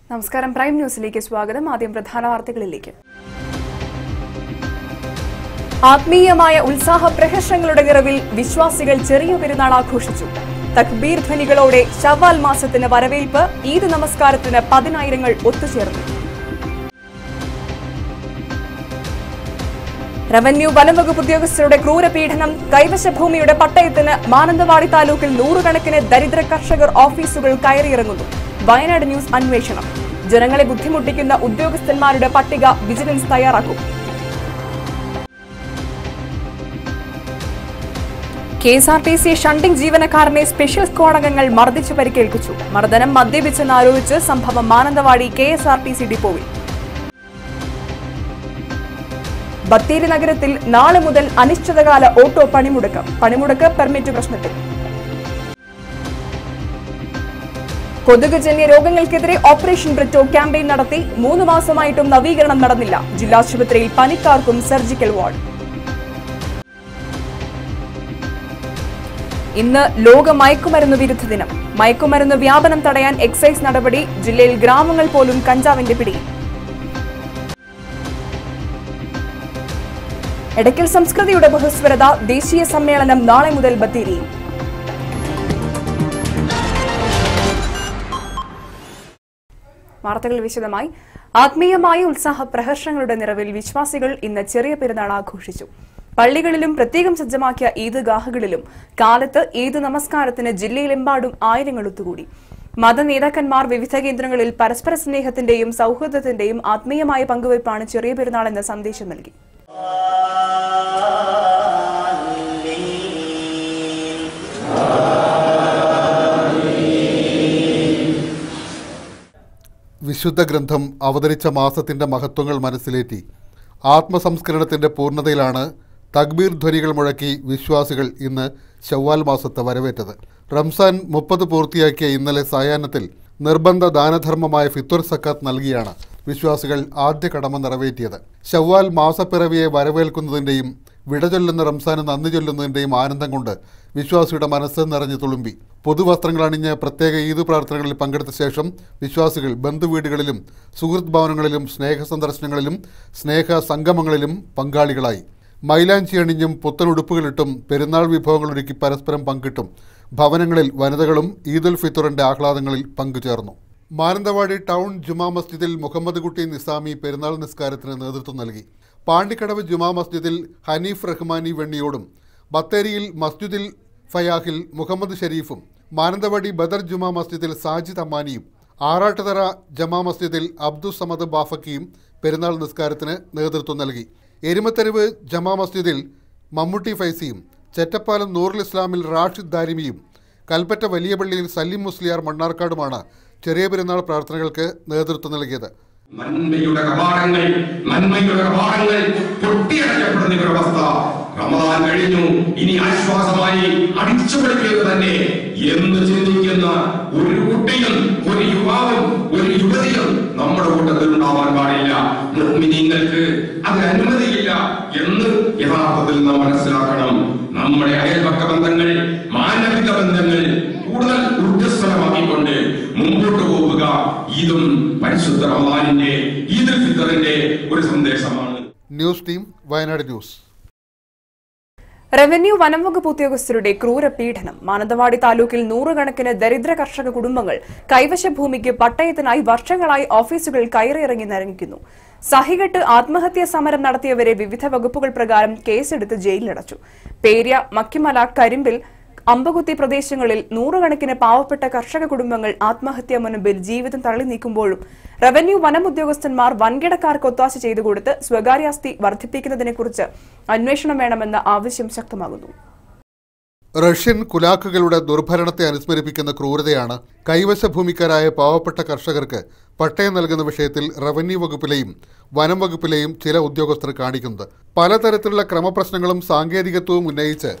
നമസ്കാരം പ്രൈം ന്യൂസിലേക്ക് സ്വാഗതം. ആദ്യം പ്രധാന വാർത്തകളിലേക്ക്. ആത്മീയമായ ഉത്സാഹ പ്രഹർഷങ്ങളുടെ നിറവിൽ വിശ്വാസികൾ ചെറിയ പെരുന്നാൾ ആഘോഷിച്ചു. തക്ബീർ ധ്വനികളോടെ ശവ്വാൽ മാസത്തിന് വരവേൽപ്പ്. ഈദ് നമസ്കാരത്തിന് 10,000 ഒത്തുചേർന്നു. റവന്യൂ വനംവകുപ്പ് ഉദ്യോഗസ്ഥരുടെ ക്രൂരപീഡനം. കൈവശ ഭൂമിയുടെ പട്ടയത്തിന് മാനന്തവാടി താലൂക്കിൽ 100 കണക്കിന് ദരിദ്ര കർഷകർ ഓഫീസുകൾ കയറിയിറങ്ങുന്നു. വയനാട് ന്യൂസ് അന്വേഷണം. ജനങ്ങളെ ബുദ്ധിമുട്ടിക്കുന്ന ഉദ്യോഗസ്ഥന്മാരുടെ പട്ടിക വിജിലൻസ് തയ്യാറാക്കും. KSRTC ഷണ്ടിംഗ് ജീവനക്കാരനെ സ്പെഷ്യൽ സ്ക്വാഡ് അംഗങ്ങൾ മർദ്ദിച്ചു പരിക്കേൽപ്പിച്ചു. മർദ്ദനം മദ്യപിച്ചെന്നാരോപിച്ച് സംഭവം മാനന്തവാടി KSRTC ഡിപ്പോയിൽ. ബത്തേരി നഗരത്തിൽ നാളെ മുതൽ അനിശ്ചിതകാല ഓട്ടോ പണിമുടക്ക് പെർമിറ്റ് പ്രശ്നത്തിൽ. കൊതുകുജന്യ രോഗങ്ങൾക്കെതിരെ ഓപ്പറേഷൻ ബ്രിറ്റോ ക്യാമ്പയിൻ നടത്തി. 3 മാസമായിട്ടും നവീകരണം നടന്നില്ല. ജില്ലാശുപത്രിയിൽ പനിക്കാർക്കും സർജിക്കൽ വാർഡ്. ഇന്ന് ലോക മയക്കുമരുന്ന് വിരുദ്ധ ദിനം. മയക്കുമരുന്ന് വ്യാപനം തടയാൻ എക്സൈസ് നടപടി. ജില്ലയിൽ ഗ്രാമങ്ങൾ പോലും കഞ്ചാവിന്റെ പിടിയിൽ. എടക്കൽ സംസ്കൃതിയുടെ ബഹുസ്വരത. ദേശീയ സമ്മേളനം നാളെ മുതൽ ബത്തേരിയിൽ. വാർത്തകൾ വിശദമായി. ആത്മീയമായ ഉത്സാഹ പ്രഹർഷങ്ങളുടെ നിറവിൽ വിശ്വാസികൾ ഇന്ന് ചെറിയ പെരുന്നാൾ ആഘോഷിച്ചു. പള്ളികളിലും പ്രത്യേകം സജ്ജമാക്കിയ ഈദ്ഗാഹുകളിലും കാലത്ത് ഈദ് നമസ്കാരത്തിന് ജില്ലയിലെമ്പാടും ആയിരങ്ങൾ ഒത്തുകൂടി. മതനേതാക്കന്മാർ വിവിധ കേന്ദ്രങ്ങളിൽ പരസ്പര സ്നേഹത്തിന്റെയും സൗഹൃദത്തിന്റെയും ആത്മീയമായ പങ്കുവയ്പ്പാണ് ചെറിയ പെരുന്നാൾ എന്ന സന്ദേശം നൽകി. വിശുദ്ധ ഗ്രന്ഥം അവതരിച്ച മാസത്തിൻ്റെ മഹത്വങ്ങൾ മനസ്സിലേറ്റി ആത്മസംസ്കരണത്തിൻ്റെ പൂർണ്ണതയിലാണ് തക്ബീർ ധ്വനികൾ മുഴക്കി വിശ്വാസികൾ ഇന്ന് ശവ്വാൽ മാസത്തെ വരവേറ്റത്. റംസാൻ 30 പൂർത്തിയാക്കിയ ഇന്നലെ സായാഹ്നത്തിൽ നിർബന്ധ ദാനധർമ്മമായ ഫിത്വർ സക്കാത്ത് നൽകിയാണ് വിശ്വാസികൾ ആദ്യ കടമ നിറവേറ്റിയത്. ശവ്വാൽ മാസപ്പിറവിയെ വരവേൽക്കുന്നതിൻ്റെയും വിടചൊല്ലുന്ന റംസാന് നന്ദി ചൊല്ലുന്നതിൻ്റെയും ആനന്ദം കൊണ്ട് വിശ്വാസിയുടെ മനസ്സ് നിറഞ്ഞു തുളുമ്പി. പുതുവസ്ത്രങ്ങൾ അണിഞ്ഞ് പ്രത്യേക ഈദ് പ്രാർത്ഥനകളിൽ പങ്കെടുത്ത ശേഷം വിശ്വാസികൾ ബന്ധുവീടുകളിലും സുഹൃത്ത് ഭവനങ്ങളിലും സ്നേഹ സന്ദർശനങ്ങളിലും സ്നേഹ സംഗമങ്ങളിലും പങ്കാളികളായി. മൈലാഞ്ചി അണിഞ്ഞും പുത്തനുടുപ്പുകളിട്ടും പെരുന്നാൾ വിഭവങ്ങളൊരുക്കി പരസ്പരം പങ്കിട്ടും ഭവനങ്ങളിൽ വനിതകളും ഈദുൽ ഫിത്തറിൻ്റെ ആഹ്ലാദങ്ങളിൽ പങ്കുചേർന്നു. മാനന്തവാടി ടൗൺ ജുമാ മസ്ജിദിൽ മുഹമ്മദ് കുട്ടി നിസാമി പെരുന്നാൾ നിസ്കാരത്തിന് നേതൃത്വം നൽകി. പാണ്ടിക്കടവ് ജുമാ മസ്ജിദിൽ ഹനീഫ് റഹ്മാനി വെണ്ണിയോടും, ബത്തേരിയിൽ മസ്ജിദിൽ ഫയാഹിൽ മുഹമ്മദ് ഷരീഫും, മാനന്തവാടി ബദർ ജുമാ മസ്ജിദിൽ സാജിദ് അമ്മാനിയും, ആറാട്ടുതറ ജമാ മസ്ജിദിൽ അബ്ദുസമദ് ബാഫക്കിയും പെരുന്നാൾ നിസ്കാരത്തിന് നേതൃത്വം നൽകി. എരുമത്തെരുവ് ജമാ മസ്ജിദിൽ മമ്മൂട്ടി ഫൈസിയും, ചെറ്റപ്പാലം നൂറുൽ ഇസ്ലാമിൽ റാഷിദ് ദാരിമിയും, കൽപ്പറ്റ വലിയ പള്ളിയിൽ സലീം മുസ്ലിയാർ മണ്ണാർക്കാടുമാണ് ചെറിയ പെരുന്നാൾ പ്രാർത്ഥനകൾക്ക് നേതൃത്വം നൽകിയത്. നന്മയുടെ കവാടങ്ങൾ പൊട്ടിയടക്കപ്പെടുന്ന ഒരവസ്ഥ. റമദാൻ കഴിഞ്ഞു, ഇനി ആശ്വാസമായി അടിച്ചുപൊളിക്കുക തന്നെ എന്ന് ചിന്തിക്കുന്ന ഒരു കുട്ടിയും ഒരു യുവാവും ഒരു യുവതിയും നമ്മുടെ കൂട്ടത്തിൽ ഉണ്ടാവാൻ പാടില്ല. മുഅ്മിനീങ്ങൾക്ക് അതിന് അനുമതിയില്ല എന്ന് യഥാർത്ഥത്തിൽ നാം മനസ്സിലാക്കണം. നമ്മുടെ അയൽപക്ക ബന്ധങ്ങൾ, മാനവിക ബന്ധങ്ങൾ കൂടുതൽ ഊർജ്ജസ്വലമാക്കിക്കൊണ്ട് മുമ്പോട്ട് പോവുക. ഇതും പരിശുദ്ധ റമദാനിന്റെ ഈദുൽ ഫിത്തറിന്റെ ഒരു സന്ദേശമാണ്. News team, Wayanad news. Revenue വനംവകുപ്പ് ഉദ്യോഗസ്ഥരുടെ ക്രൂരപീഡനം. മാനന്തവാടി താലൂക്കിൽ 100 കണക്കിന് ദരിദ്ര കർഷക കുടുംബങ്ങൾ കൈവശ ഭൂമിക്ക് പട്ടയത്തിനായി വർഷങ്ങളായി ഓഫീസുകൾ കയറിയിറങ്ങി നരങ്ങിക്കുന്നു. സഹികെട്ട് ആത്മഹത്യാ സമരം നടത്തിയവരെ വിവിധ വകുപ്പുകൾ പ്രകാരം കേസെടുത്ത് ജയിലിലടച്ചു. പേര്യ, മക്കിമല, കരിമ്പിൽ, അമ്പകുത്തി പ്രദേശങ്ങളിൽ 100 കണക്കിന് പാവപ്പെട്ട കർഷക കുടുംബങ്ങൾ ആത്മഹത്യാ മുൻപിൽ ജീവിതം തള്ളി നീക്കുമ്പോഴും റവന്യൂ വനം ഉദ്യോഗസ്ഥന്മാർ വൻകിടക്കാർക്ക് ഒത്താശ ചെയ്തുകൊടുത്ത് സ്വകാര്യാസ്തി വർദ്ധിപ്പിക്കുന്നതിനെക്കുറിച്ച് അന്വേഷണം വേണമെന്ന ആവശ്യം ശക്തമാകുന്നു. റഷ്യൻ കുലാക്കുകളുടെ ദുർഭരണത്തെ അനുസ്മരിപ്പിക്കുന്ന ക്രൂരതയാണ് കൈവശ ഭൂമിക്കാരായ പാവപ്പെട്ട കർഷകർക്ക് പട്ടയം നൽകുന്ന വിഷയത്തിൽ റവന്യൂ വകുപ്പിലെയും വനം വകുപ്പിലെയും ചില ഉദ്യോഗസ്ഥർ കാണിക്കുന്നത്. പലതരത്തിലുള്ള ക്രമപ്രശ്നങ്ങളും സാങ്കേതികത്വവും ഉന്നയിച്ച്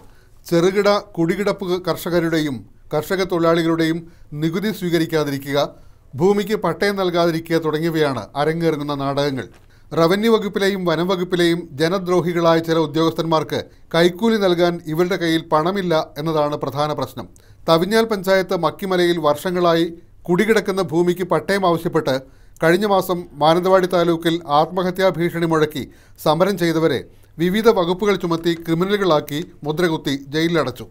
ചെറുകിട കുടികിടപ്പ് കർഷകരുടെയും കർഷക തൊഴിലാളികളുടെയും നികുതി സ്വീകരിക്കാതിരിക്കുക, ഭൂമിക്ക് പട്ടയം നൽകാതിരിക്കുക തുടങ്ങിയവയാണ് അരങ്ങേറുന്ന നാടകങ്ങൾ. റവന്യൂ വകുപ്പിലെയും വനം വകുപ്പിലെയും ജനദ്രോഹികളായ ചില ഉദ്യോഗസ്ഥന്മാർക്ക് കൈക്കൂലി നൽകാൻ ഇവരുടെ കയ്യിൽ പണമില്ല എന്നതാണ് പ്രധാന പ്രശ്നം. തവിഞ്ഞാൽ പഞ്ചായത്ത് മക്കിമലയിൽ വർഷങ്ങളായി കുടികിടക്കുന്ന ഭൂമിക്ക് പട്ടയം ആവശ്യപ്പെട്ട് കഴിഞ്ഞ മാസം മാനന്തവാടി താലൂക്കിൽ ആത്മഹത്യാ ഭീഷണി മുഴക്കി സമരം ചെയ്തവരെ വിവിധ വകുപ്പുകൾ ചുമത്തി ക്രിമിനലുകളാക്കി മുദ്രകുത്തി ജയിലിലടച്ചു.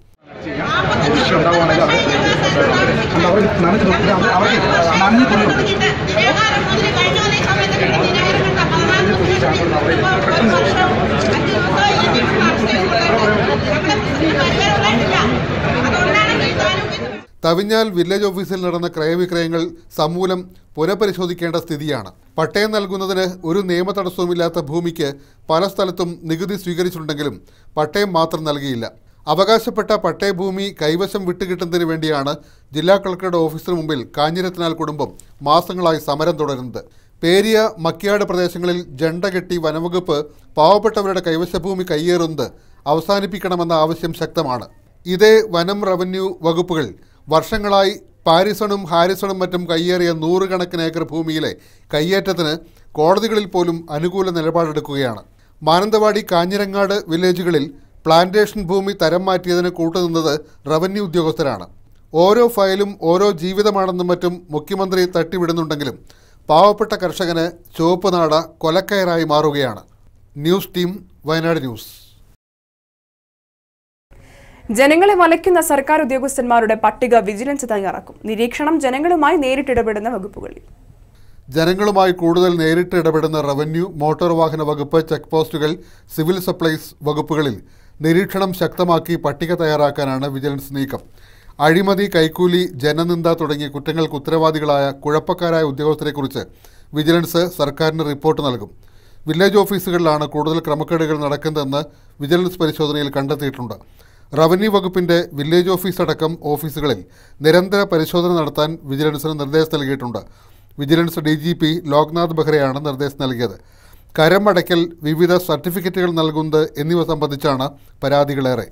തവിഞ്ഞാൽ വില്ലേജ് ഓഫീസിൽ നടന്ന ക്രയവിക്രയങ്ങൾ സമൂലം പുനഃപരിശോധിക്കേണ്ട സ്ഥിതിയാണ്. പട്ടയം നൽകുന്നതിന് ഒരു നിയമ തടസ്സവുമില്ലാത്ത ഭൂമിക്ക് പല സ്ഥലത്തും നികുതി സ്വീകരിച്ചിട്ടുണ്ടെങ്കിലും പട്ടയം മാത്രം നൽകിയില്ല. അവകാശപ്പെട്ട പട്ടയഭൂമി കൈവശം വിട്ടുകിട്ടുന്നതിന് വേണ്ടിയാണ് ജില്ലാ കളക്ടറുടെ ഓഫീസിന് മുമ്പിൽ കാഞ്ഞിരത്തിനാൽ കുടുംബം മാസങ്ങളായി സമരം തുടരുന്നത്. പേരിയ മക്കിയാട് പ്രദേശങ്ങളിൽ ജണ്ട കെട്ടി വനവകുപ്പ് പാവപ്പെട്ടവരുടെ കൈവശഭൂമി കയ്യേറുന്നത് അവസാനിപ്പിക്കണമെന്ന ആവശ്യം ശക്തമാണ്. ഇതേ വനം റവന്യൂ വകുപ്പുകൾ വർഷങ്ങളായി പാരിസണും ഹാരിസണും മറ്റും കയ്യേറിയ 100 കണക്കിന് ഏക്കർ ഭൂമിയിലെ കയ്യേറ്റത്തിന് കോടതികളിൽ പോലും അനുകൂല നിലപാടെടുക്കുകയാണ്. മാനന്തവാടി കാഞ്ഞിരങ്ങാട് വില്ലേജുകളിൽ പ്ലാന്റേഷൻ ഭൂമി തരം മാറ്റിയതിന് കൂട്ടുനിന്നത് റവന്യൂ ഉദ്യോഗസ്ഥരാണ്. ഓരോ ഫയലും ഓരോ ജീവിതമാണെന്നും മറ്റും മുഖ്യമന്ത്രി തട്ടിവിടുന്നുണ്ടെങ്കിലും പാവപ്പെട്ട കർഷകന് ചുവപ്പ് നാട കൊലക്കയറായി മാറുകയാണ്. News team, Wayanad news. ജനങ്ങളെ വലയ്ക്കുന്ന സർക്കാർ ഉദ്യോഗസ്ഥന്മാരുടെ പട്ടിക വിജിലൻസ് തയ്യാറാക്കും. നിരീക്ഷണം ജനങ്ങളുമായി നേരിട്ടിടപെടുന്ന വകുപ്പുകളിൽ. ജനങ്ങളുമായി കൂടുതൽ നേരിട്ട് ഇടപെടുന്ന റവന്യൂ, മോട്ടോർ വാഹന വകുപ്പ്, ചെക്ക് പോസ്റ്റുകൾ, സിവിൽ സപ്ലൈസ് വകുപ്പുകളിൽ നിരീക്ഷണം ശക്തമാക്കി പട്ടിക തയ്യാറാക്കാനാണ് വിജിലൻസ് നീക്കം. അഴിമതി, കൈക്കൂലി, ജനനിന്ദ തുടങ്ങിയ കുറ്റങ്ങൾക്ക് ഉത്തരവാദികളായ കുഴപ്പക്കാരായ ഉദ്യോഗസ്ഥരെക്കുറിച്ച് വിജിലൻസ് സർക്കാരിന് റിപ്പോർട്ട് നൽകും. വില്ലേജ് ഓഫീസുകളിലാണ് കൂടുതൽ ക്രമക്കേടുകൾ നടക്കുന്നതെന്ന് വിജിലൻസ് പരിശോധനയിൽ കണ്ടെത്തിയിട്ടുണ്ട്. റവന്യൂ വകുപ്പിൻ്റെ വില്ലേജ് ഓഫീസ് അടക്കം ഓഫീസുകളിൽ നിരന്തര പരിശോധന നടത്താൻ വിജിലൻസിന് നിർദ്ദേശം നൽകിയിട്ടുണ്ട്. വിജിലൻസ് DGP ലോക്നാഥ് ബെഹ്റയാണ് നിർദ്ദേശം നൽകിയത്. കരമടയ്ക്കൽ, വിവിധ സർട്ടിഫിക്കറ്റുകൾ നൽകുന്നത് എന്നിവ സംബന്ധിച്ചാണ് പരാതികളേറെ.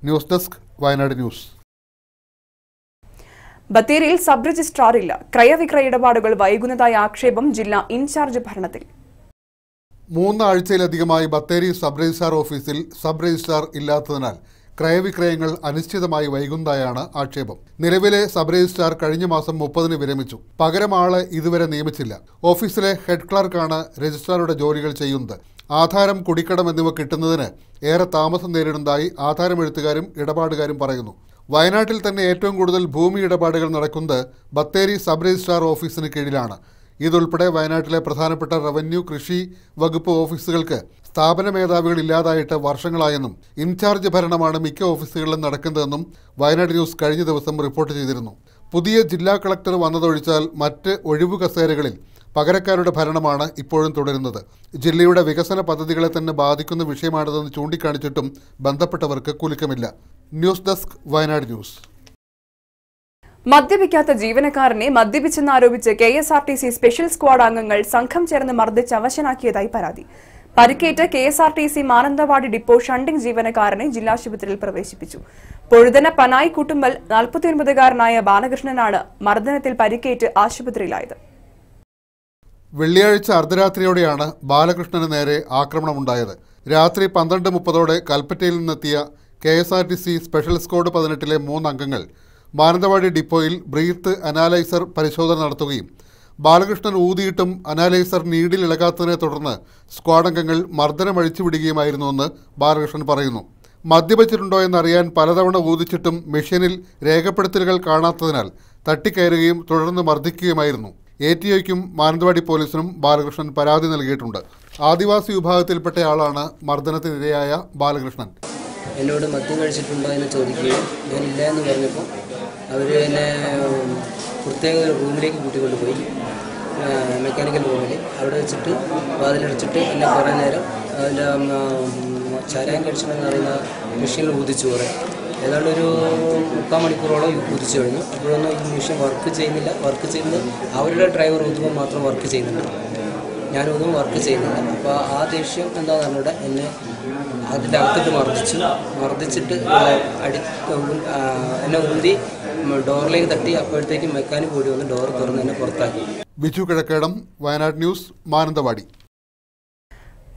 News desk, Wayanad news. ബത്തേരിയിൽ സബ് രജിസ്ട്രാർ ഇല്ല. ക്രയവിക്രയ ഇടപാടുകൾ വൈകുന്നതായ ആക്ഷേപം ജില്ലാ ഇൻചാർജ് ഭരണത്തിൽ. 3 ആഴ്ചയിലധികമായി ബത്തേരി സബ് രജിസ്ട്രാർ ഓഫീസിൽ സബ് രജിസ്ട്രാർ ഇല്ലാത്തതിനാൽ ക്രയവിക്രയങ്ങൾ അനിശ്ചിതമായി വൈകുന്നതായാണ് ആക്ഷേപം. നിലവിലെ സബ് രജിസ്ട്രാർ കഴിഞ്ഞ മാസം 30-ന് വിരമിച്ചു. പകരം ആളെ ഇതുവരെ നിയമിച്ചില്ല. ഓഫീസിലെ ഹെഡ് ക്ലർക്കാണ് രജിസ്ട്രാറുടെ ജോലികൾ ചെയ്യുന്നത്. ആധാരം, കുടിക്കടം എന്നിവ കിട്ടുന്നതിന് ഏറെ താമസം നേരിടുന്നതായി ആധാരമെഴുത്തുകാരും ഇടപാടുകാരും പറയുന്നു. വയനാട്ടിൽ തന്നെ ഏറ്റവും കൂടുതൽ ഭൂമി ഇടപാടുകൾ നടക്കുന്നത് ബത്തേരി സബ് രജിസ്ട്രാർ ഓഫീസിന് കീഴിലാണ്. ഇതുൾപ്പെടെ വയനാട്ടിലെ പ്രധാനപ്പെട്ട റവന്യൂ, കൃഷി വകുപ്പ് ഓഫീസുകൾക്ക് സ്ഥാപന മേധാവികൾ ഇല്ലാതായിട്ട് വർഷങ്ങളായെന്നും ഇൻചാർജ് ഭരണമാണ് മിക്ക ഓഫീസുകളിലും നടക്കുന്നതെന്നും വയനാട് ന്യൂസ് കഴിഞ്ഞ ദിവസം റിപ്പോർട്ട് ചെയ്തിരുന്നു. പുതിയ ജില്ലാ കളക്ടർ വന്നതൊഴിച്ചാൽ മറ്റ് ഒഴിവു കസേരകളിൽ പകരക്കാരുടെ ഭരണമാണ് ഇപ്പോഴും തുടരുന്നത്. ജില്ലയുടെ വികസന പദ്ധതികളെ തന്നെ ബാധിക്കുന്ന വിഷയമാണിതെന്ന് ചൂണ്ടിക്കാണിച്ചിട്ടും ബന്ധപ്പെട്ടവർക്ക് കുലുക്കമില്ല. News desk, Wayanad news. മദ്യപിക്കാത്ത ജീവനക്കാരനെ മദ്യപിച്ചെന്നാരോപിച്ച് KSRTC സ്പെഷ്യൽ സ്ക്വാഡ് അംഗങ്ങൾ സംഘം ചേർന്ന് മർദ്ദിച്ച് അവശനാക്കിയതായി പരാതി. പരിക്കേറ്റ KSRTC മാനന്തവാടി ഡിപ്പോ ഷണ്ടിംഗ് ജീവനക്കാരനെ ജില്ലാശുപത്രിയിൽ പ്രവേശിപ്പിച്ചു. പൊഴുതന പനായി കുട്ടുമ്പൽ 49-കാരനായ ബാലകൃഷ്ണനാണ് മർദ്ദനത്തിൽ പരിക്കേറ്റ് ആശുപത്രിയിലായത്. വെള്ളിയാഴ്ച അർദ്ധരാത്രിയോടെയാണ് ബാലകൃഷ്ണന് നേരെ ആക്രമണമുണ്ടായത്. രാത്രി 12:30 കൽപ്പറ്റയിൽ നിന്നെത്തിയ KSRTC സ്പെഷ്യൽ സ്ക്വാഡ് 18-ലെ 3 അംഗങ്ങൾ മാനന്തവാടി ഡിപ്പോയിൽ ബ്രീത്ത് അനാലൈസർ പരിശോധന നടത്തുകയും ബാലകൃഷ്ണൻ ഊതിയിട്ടും അനാലൈസർ നീഡിൽ ഇളകാത്തതിനെ തുടർന്ന് സ്ക്വാഡ് അംഗങ്ങൾ മർദ്ദനം അഴിച്ചുവിടുകയുമായിരുന്നുവെന്ന് ബാലകൃഷ്ണൻ പറയുന്നു. മദ്യപിച്ചിട്ടുണ്ടോ എന്നറിയാൻ പലതവണ ഊതിച്ചിട്ടും മെഷീനിൽ രേഖപ്പെടുത്തലുകൾ കാണാത്തതിനാൽ തട്ടിക്കയറുകയും തുടർന്ന് മർദ്ദിക്കുകയുമായിരുന്നു. ATOയ്ക്കും മാനന്തവാടി പോലീസിനും ബാലകൃഷ്ണൻ പരാതി നൽകിയിട്ടുണ്ട്. ആദിവാസി വിഭാഗത്തിൽപ്പെട്ടയാളാണ് മർദ്ദനത്തിനിരയായ ബാലകൃഷ്ണൻ. എന്നോട് മദ്യം കഴിച്ചിട്ടുണ്ടോ എന്ന് ചോദിക്കുകയും ഞാനില്ല എന്ന് പറഞ്ഞപ്പോൾ അവർ എന്നെ പ്രത്യേക ഒരു റൂമിലേക്ക് കൂട്ടിക്കൊണ്ടുപോയി, മെക്കാനിക്കൽ റൂമിൽ. അവിടെ വെച്ചിട്ട് വാതിലടച്ചിട്ട് എന്നെ കുറേ നേരം അതിൻ്റെ ചാരായം കഴിച്ചിട്ടുണ്ടെന്ന് പറയുന്ന മെഷീനിൽ ഊതിച്ചു. കുറേ ഏതാണ്ട് ഒരു 3/4 മണിക്കൂറോളം ഊതിച്ചു കഴിഞ്ഞു. അപ്പോഴൊന്നും ഈ മെഷീൻ വർക്ക് ചെയ്യുന്നില്ല. വർക്ക് ചെയ്യുന്നത് അവരുടെ ഡ്രൈവർ ഊതുമ്പോൾ മാത്രം വർക്ക് ചെയ്യുന്നുണ്ട്, ഞാനൊന്നും വർക്ക് ചെയ്യുന്നില്ല. അപ്പോൾ ആ ദേഷ്യം എന്താണെന്ന് പറഞ്ഞിട്ട് എന്നെ അതിൻ്റെ അകത്തിട്ട് മർദ്ദിച്ചിട്ട് എന്നെ ഊന്തി ഡോറിലേക്ക് തട്ടി. അപ്പോഴത്തേക്കും മെക്കാനിക് ഓടി വന്ന് ഡോർ തുറന്ന് എന്നെ പുറത്താക്കി. ബിജു കിഴക്കേടം, വയനാട് ന്യൂസ്, മാനന്തവാടി.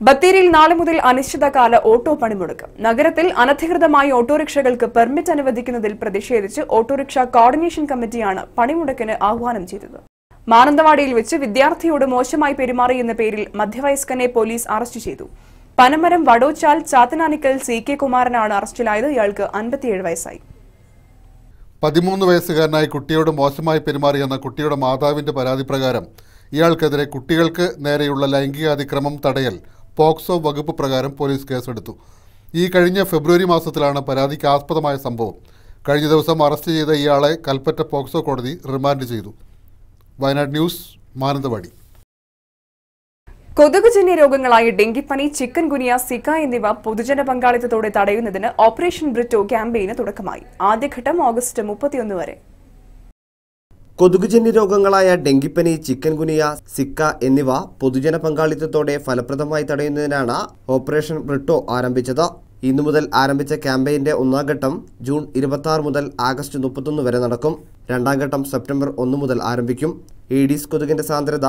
ബത്തേരിയിൽ നാളെ മുതൽ അനിശ്ചിതകാല ഓട്ടോ പണിമുടക്ക്. നഗരത്തിൽ അനധികൃതമായി ഓട്ടോറിക്ഷകൾക്ക് പെർമിറ്റ് അനുവദിക്കുന്നതിൽ പ്രതിഷേധിച്ച് ഓട്ടോറിക്ഷ കോർഡിനേഷൻ കമ്മിറ്റിയാണ് പണിമുടക്കിന് ആഹ്വാനം ചെയ്തത്. മാനന്തവാടിയിൽ വെച്ച് വിദ്യാർത്ഥിയോട് മോശമായി പെരുമാറിയെന്ന പേരിൽ മധ്യവയസ്കനെ പോലീസ് അറസ്റ്റ് ചെയ്തു. പനമരം വടോച്ചാൽ ചാത്തനാനിക്കൽ CK കുമാരനാണ് അറസ്റ്റിലായത്. ഇയാൾക്ക് 57 വയസ്സായി. 13 വയസ്സുകാരനായ കുട്ടിയോട് മോശമായി പെരുമാറിയെന്ന കുട്ടിയുടെ മാതാവിന്റെ പരാതി പ്രകാരം ഇയാൾക്കെതിരെ കുട്ടികൾക്ക് നേരെയുള്ള ലൈംഗികാതിക്രമം തടയൽ പോക്സോ വകുപ്പ് പ്രകാരം പോലീസ് കേസെടുത്തു. ഈ കഴിഞ്ഞ ഫെബ്രുവരി മാസത്തിലാണ് പരാതിക്ക് ആസ്പദമായ സംഭവം. കഴിഞ്ഞ ദിവസം അറസ്റ്റ് ചെയ്ത ഇയാളെ കൽപ്പറ്റ പോക്സോ കോടതി റിമാൻഡ് ചെയ്തു. വയനാട് ന്യൂസ്, മാനന്തവാടി. കൊതുകുജന്യ രോഗങ്ങളായ ഡെങ്കിപ്പനി, ചിക്കൻ ഗുനിയ, സിക എന്നിവ പൊതുജന പങ്കാളിത്തത്തോടെ തടയുന്നതിന് ഓപ്പറേഷൻ ബ്രിട്ടോ ക്യാമ്പയിന് തുടക്കമായി. ആദ്യഘട്ടം ഓഗസ്റ്റ് 31 വരെ. കൊതുകുജന്യ രോഗങ്ങളായ ഡെങ്കിപ്പനി, ചിക്കൻ ഗുനിയ, സിക്ക എന്നിവ പൊതുജന പങ്കാളിത്തത്തോടെ ഫലപ്രദമായി തടയുന്നതിനാണ് ഓപ്പറേഷൻ ബ്രിട്ടോ ആരംഭിച്ചത്. ഇന്നു മുതൽ ആരംഭിച്ച ക്യാമ്പയിന്റെ ഒന്നാം ഘട്ടം ജൂൺ 26 മുതൽ ആഗസ്റ്റ് 31 വരെ നടക്കും. രണ്ടാം ഘട്ടം സെപ്റ്റംബർ 1 മുതൽ ആരംഭിക്കും. ഈഡിസ് കൊതുകിന്റെ സാന്ദ്രത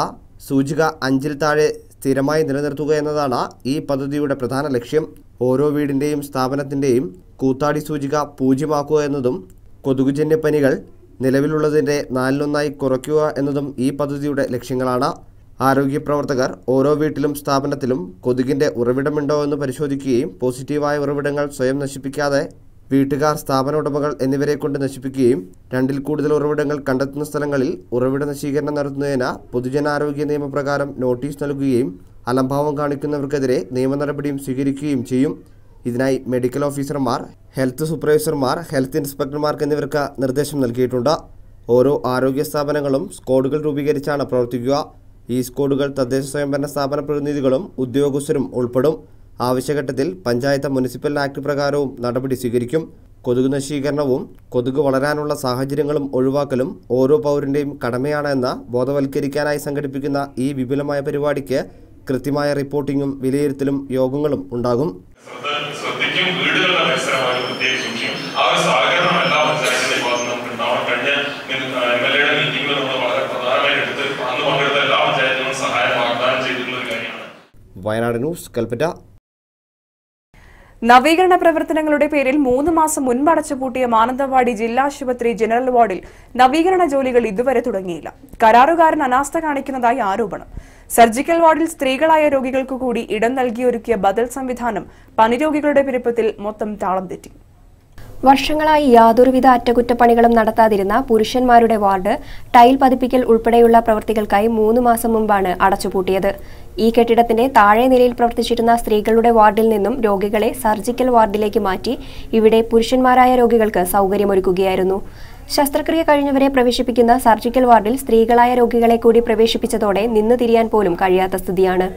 സൂചിക 5-ൽ താഴെ സ്ഥിരമായി നിലനിർത്തുക എന്നതാണ് ഈ പദ്ധതിയുടെ പ്രധാന ലക്ഷ്യം. ഓരോ വീടിന്റെയും സ്ഥാപനത്തിന്റെയും കൂത്താടി സൂചിക 0 എന്നതും കൊതുകുജന്യ പനികൾ നിലവിലുള്ളതിന്റെ 4-1 കുറയ്ക്കുക എന്നതും ഈ പദ്ധതിയുടെ ലക്ഷ്യങ്ങളാണ്. ആരോഗ്യ പ്രവർത്തകർ ഓരോ വീട്ടിലും സ്ഥാപനത്തിലും കൊതുകിന്റെ ഉറവിടമുണ്ടോ എന്ന് പരിശോധിക്കുകയും പോസിറ്റീവായ ഉറവിടങ്ങൾ സ്വയം നശിപ്പിക്കാതെ വീട്ടുകാർ, സ്ഥാപന ഉടമകൾ എന്നിവരെ കൊണ്ട് നശിപ്പിക്കുകയും 2-ൽ കൂടുതൽ ഉറവിടങ്ങൾ കണ്ടെത്തുന്ന സ്ഥലങ്ങളിൽ ഉറവിട നശീകരണം നടത്തുന്നതിന് പൊതുജനാരോഗ്യ നിയമപ്രകാരം നോട്ടീസ് നൽകുകയും അലംഭാവം കാണിക്കുന്നവർക്കെതിരെ നിയമ നടപടിയും സ്വീകരിക്കുകയും ചെയ്യും. ഇതിനായി മെഡിക്കൽ ഓഫീസർമാർ, ഹെൽത്ത് സൂപ്പർവൈസർമാർ, ഹെൽത്ത് ഇൻസ്പെക്ടർമാർക്ക് എന്നിവർക്ക് നിർദ്ദേശം നൽകിയിട്ടുണ്ട്. ഓരോ ആരോഗ്യ സ്ഥാപനങ്ങളും സ്ക്വാഡുകൾ രൂപീകരിച്ചാണ് പ്രവർത്തിക്കുക. ഈ സ്ക്വാഡുകൾ തദ്ദേശ സ്വയംഭരണ സ്ഥാപന പ്രതിനിധികളും ഉദ്യോഗസ്ഥരും ഉൾപ്പെടും. ആവശ്യഘട്ടത്തിൽ പഞ്ചായത്ത് മുനിസിപ്പൽ ആക്ട് പ്രകാരവും നടപടി സ്വീകരിക്കും. കൊതുക് നശീകരണവും കൊതുക് വളരാനുള്ള സാഹചര്യങ്ങളും ഒഴിവാക്കലും ഓരോ പൗരന്റെയും കടമയാണ് എന്ന് ബോധവൽക്കരിക്കാനായി സംഘടിപ്പിക്കുന്ന ഈ വിപുലമായ പരിപാടിക്ക് കൃത്യമായ റിപ്പോർട്ടിങ്ങും വിലയിരുത്തലും യോഗങ്ങളും ഉണ്ടാകും. വയനാട് ന്യൂസ്, കൽപ്പറ്റ. നവീകരണ പ്രവർത്തനങ്ങളുടെ പേരിൽ 3 മാസം മുൻപ് അടച്ചുപൂട്ടിയ മാനന്തവാടി ജില്ലാ ആശുപത്രി ജനറൽ വാർഡിൽ നവീകരണ ജോലികൾ ഇതുവരെ തുടങ്ങിയില്ല. കരാറുകാരൻ അനാസ്ഥ കാണിക്കുന്നതായി ആരോപണം. സർജിക്കൽ വാർഡിൽ സ്ത്രീകളായ രോഗികൾക്കു കൂടി ഇടം നൽകിയൊരുക്കിയ ബദൽ സംവിധാനം പനിരോഗികളുടെ പെരുപ്പത്തിൽ മൊത്തം താളം തെറ്റി. വർഷങ്ങളായി യാതൊരുവിധ അറ്റകുറ്റപ്പണികളും നടത്താതിരുന്ന പുരുഷന്മാരുടെ വാർഡ് ടൈൽ പതിപ്പിക്കൽ ഉൾപ്പെടെയുള്ള പ്രവൃത്തികൾക്കായി 3 മാസം മുമ്പാണ് അടച്ചുപൂട്ടിയത്. ഈ കെട്ടിടത്തിന്റെ താഴെ നിലയിൽ പ്രവർത്തിച്ചിരുന്ന സ്ത്രീകളുടെ വാർഡിൽ നിന്നും രോഗികളെ സർജിക്കൽ വാർഡിലേക്ക് മാറ്റി ഇവിടെ പുരുഷന്മാരായ രോഗികൾക്ക് സൗകര്യമൊരുക്കുകയായിരുന്നു. ശസ്ത്രക്രിയ കഴിഞ്ഞവരെ പ്രവേശിപ്പിക്കുന്ന സർജിക്കൽ വാർഡിൽ സ്ത്രീകളായ രോഗികളെ കൂടി പ്രവേശിപ്പിച്ചതോടെ നിന്ന് തിരിയാൻ പോലും കഴിയാത്ത സ്ഥിതിയാണ്.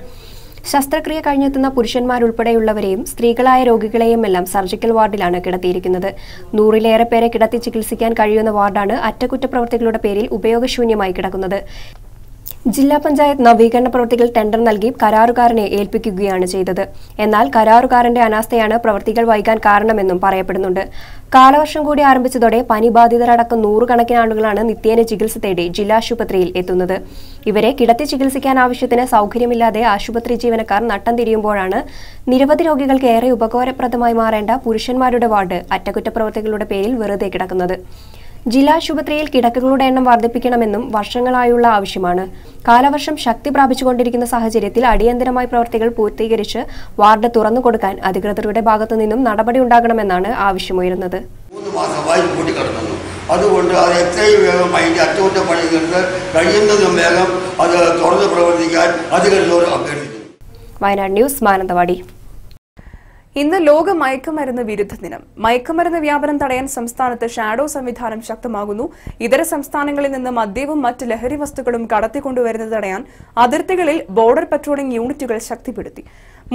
ശസ്ത്രക്രിയ കഴിഞ്ഞെത്തുന്ന പുരുഷന്മാരുൾപ്പെടെയുള്ളവരെയും സ്ത്രീകളായ രോഗികളെയും എല്ലാം സർജിക്കൽ വാർഡിലാണ് കിടത്തിയിരിക്കുന്നത്. 100-ലേറെ പേരെ കിടത്തി ചികിത്സിക്കാൻ കഴിയുന്ന വാർഡാണ് അറ്റകുറ്റപ്രവൃത്തികളുടെ പേരിൽ ഉപയോഗശൂന്യമായി കിടക്കുന്നത്. ജില്ലാ പഞ്ചായത്ത് നവീകരണ പ്രവൃത്തികൾ ടെൻഡർ നൽകി കരാറുകാരനെ ഏൽപ്പിക്കുകയാണ് ചെയ്തത്. എന്നാൽ കരാറുകാരന്റെ അനാസ്ഥയാണ് പ്രവൃത്തികൾ വൈകാൻ കാരണമെന്നും പറയപ്പെടുന്നുണ്ട്. കാലവർഷം കൂടി ആരംഭിച്ചതോടെ പനി ബാധിതരടക്കം 100 കണക്കിന് ആളുകളാണ് നിത്യേന ചികിത്സ തേടി ജില്ലാ ആശുപത്രിയിൽ എത്തുന്നത്. ഇവരെ കിടത്തി ചികിത്സിക്കാൻ ആവശ്യത്തിന് സൗകര്യമില്ലാതെ ആശുപത്രി ജീവനക്കാർ നട്ടം തിരിയുമ്പോഴാണ് നിരവധി രോഗികൾക്ക് ഏറെ ഉപകാരപ്രദമായി മാറേണ്ട പുരുഷന്മാരുടെ വാർഡ് അറ്റകുറ്റപ്രവൃത്തികളുടെ പേരിൽ വെറുതെ കിടക്കുന്നത്. ജില്ലാ ആശുപത്രിയിൽ കിടക്കകളുടെ എണ്ണം വർദ്ധിപ്പിക്കണമെന്നും വർഷങ്ങളായുള്ള ആവശ്യമാണ്. കാലവർഷം ശക്തി പ്രാപിച്ചുകൊണ്ടിരിക്കുന്ന സാഹചര്യത്തിൽ അടിയന്തരമായി പ്രവൃത്തികൾ പൂർത്തീകരിച്ച് വാർഡ് തുറന്നു കൊടുക്കാൻ അധികൃതരുടെ ഭാഗത്തു നിന്നും നടപടി ഉണ്ടാകണമെന്നാണ് ആവശ്യമുയരുന്നത്. 3 മാസമായി കൂട്ടിക്കിടക്കുന്നു. അതുകൊണ്ട് അത് എത്രയും വേഗം അതിൻ്റെ അറ്റകുറ്റപ്പണികൾക്ക് കഴിയുന്നതും വേഗം അത് തുറന്ന് പ്രവർത്തിക്കാൻ അധികൃതരോട് അഭ്യർത്ഥിക്കുന്നു. വയനാട് ന്യൂസ്, മാനന്തവാടി. ഇന്ന് ലോക മയക്കുമരുന്ന് വിരുദ്ധ ദിനം. മയക്കുമരുന്ന് വ്യാപനം തടയാൻ സംസ്ഥാനത്ത് ഷാഡോ സംവിധാനം ശക്തമാകുന്നു. ഇതര സംസ്ഥാനങ്ങളിൽ നിന്ന് മദ്യവും മറ്റ് ലഹരി വസ്തുക്കളും കടത്തിക്കൊണ്ടുവരുന്നത് തടയാൻ അതിർത്തികളിൽ ബോർഡർ പട്രോളിംഗ് യൂണിറ്റുകൾ ശക്തിപ്പെടുത്തി.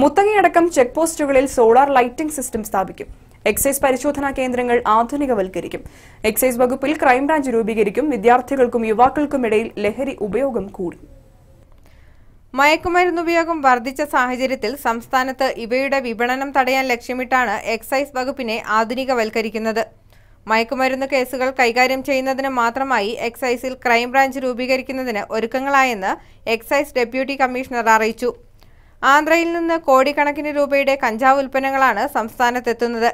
മുത്തങ്ങയടക്കം ചെക്ക് പോസ്റ്റുകളിൽ സോളാർ ലൈറ്റിംഗ് സിസ്റ്റം സ്ഥാപിക്കും. എക്സൈസ് പരിശോധനാ കേന്ദ്രങ്ങൾ ആധുനികവൽക്കരിക്കും. എക്സൈസ് വകുപ്പിൽ ക്രൈംബ്രാഞ്ച് രൂപീകരിക്കും. വിദ്യാർത്ഥികൾക്കും യുവാക്കൾക്കുമിടയിൽ ലഹരി ഉപയോഗം കൂടി. മയക്കുമരുന്നുപയോഗം വർദ്ധിച്ച സാഹചര്യത്തിൽ സംസ്ഥാനത്ത് ഇവയുടെ വിപണനം തടയാൻ ലക്ഷ്യമിട്ടാണ് എക്സൈസ് വകുപ്പിനെ ആധുനികവൽക്കരിക്കുന്നത്. മയക്കുമരുന്ന് കേസുകൾ കൈകാര്യം ചെയ്യുന്നതിന് മാത്രമായി എക്സൈസിൽ ക്രൈംബ്രാഞ്ച് രൂപീകരിക്കുന്നതിന് ഒരുക്കങ്ങളായെന്ന് എക്സൈസ് ഡെപ്യൂട്ടി കമ്മീഷണർ അറിയിച്ചു. ആന്ധ്രയിൽ നിന്ന് കോടിക്കണക്കിന് രൂപയുടെ കഞ്ചാവ് ഉൽപ്പന്നങ്ങളാണ് സംസ്ഥാനത്തെത്തുന്നത്.